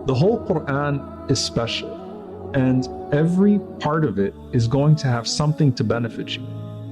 The whole Quran is special, and every part of it is going to have something to benefit you.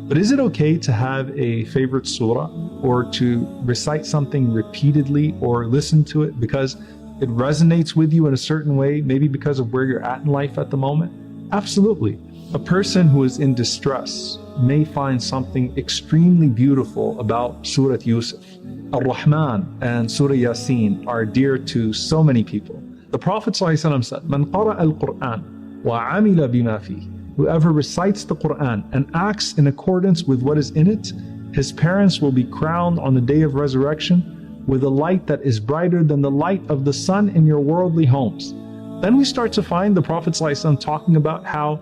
But is it okay to have a favorite surah or to recite something repeatedly or listen to it because it resonates with you in a certain way, maybe because of where you're at in life at the moment? Absolutely. A person who is in distress may find something extremely beautiful about Surah Yusuf. Ar-Rahman and Surah Yasin are dear to so many people. The Prophet ﷺ said, "Man qara al-Qur'an wa amila bima fihi." Whoever recites the Quran and acts in accordance with what is in it, his parents will be crowned on the day of resurrection with a light that is brighter than the light of the sun in your worldly homes. Then we start to find the Prophet ﷺ talking about how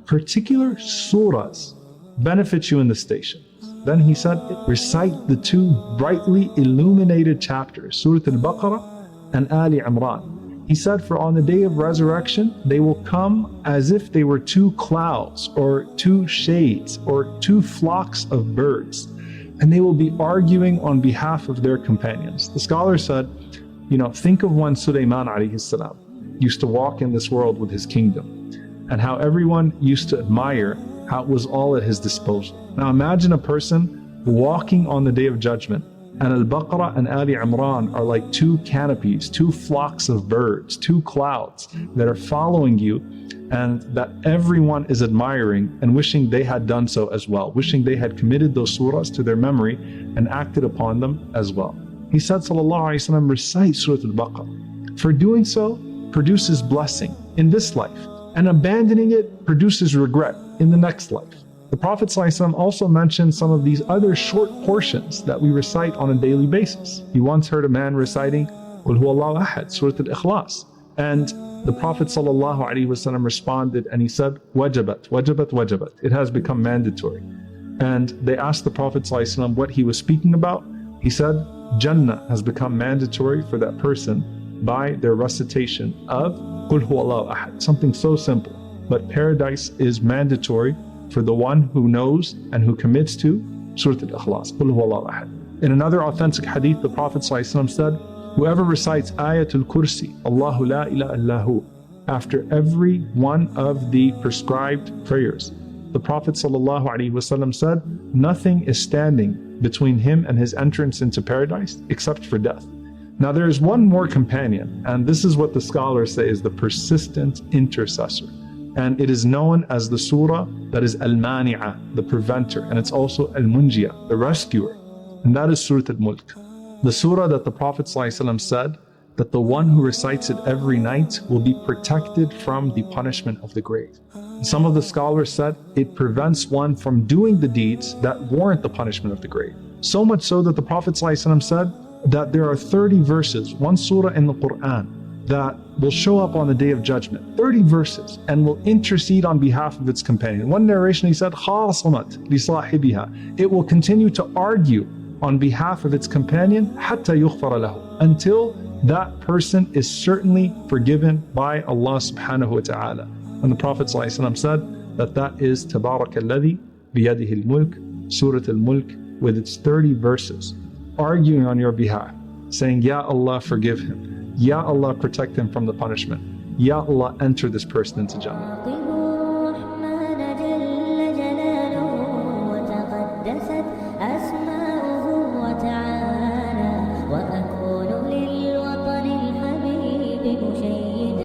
particular surahs benefit you in the station. Then he said, recite the two brightly illuminated chapters, Surah Al-Baqarah and Ali Imran. He said, for on the day of resurrection, they will come as if they were two clouds or two shades or two flocks of birds, and they will be arguing on behalf of their companions. The scholar said, think of when Sulaiman alayhi salam used to walk in this world with his kingdom, and how everyone used to admire how it was all at his disposal. Now imagine a person walking on the day of judgment, and Al-Baqarah and Ali Imran are like two canopies, two flocks of birds, two clouds that are following you, and that everyone is admiring and wishing they had done so as well, wishing they had committed those surahs to their memory and acted upon them as well. He said, sallallahu alaihi wasallam, recite Surah Al-Baqarah. For doing so produces blessing in this life, and abandoning it produces regret in the next life. The Prophet ﷺ also mentioned some of these other short portions that we recite on a daily basis. He once heard a man reciting Qul Huwallahu Ahad, Surah Al-Ikhlas, and the Prophet ﷺ responded and he said, Wajabat, wajabat, wajabat. It has become mandatory. And they asked the Prophet ﷺ what he was speaking about. He said, Jannah has become mandatory for that person by their recitation of Qul Huwallahu Ahad, something so simple. But paradise is mandatory for the one who knows and who commits to Surah Al-Ikhlas, Qul Huwallahu Ahad. In another authentic hadith, the Prophet ﷺ said, whoever recites Ayatul Kursi, Allahu la ilaha illahu, after every one of the prescribed prayers, the Prophet ﷺ said, nothing is standing between him and his entrance into paradise except for death. Now there is one more companion, and this is what the scholars say is the persistent intercessor. And it is known as the surah that is Al-Mani'ah, the preventer, and it's also Al-Munjiyah, the rescuer, and that is Surah Al-Mulk. The surah that the Prophet ﷺ said that the one who recites it every night will be protected from the punishment of the grave. And some of the scholars said it prevents one from doing the deeds that warrant the punishment of the grave. So much so that the Prophet ﷺ said that there are 30 verses, one surah in the Quran, that will show up on the day of judgment, 30 verses, and will intercede on behalf of its companion. One narration he said, خَاصَمَتْ لِصَاحِبِهَا. It will continue to argue on behalf of its companion حَتَّى يُغْفَرَ لَهُ, until that person is certainly forgiven by Allah subhanahu wa ta'ala. And the Prophet ﷺ said that is تَبَارَكَ الَّذِي بِيَدِهِ الْمُلْكِ, Surah Al-Mulk, with its 30 verses, arguing on your behalf, saying, Ya Allah, forgive him. Ya Allah, protect him from the punishment. Ya Allah, enter this person into Jannah.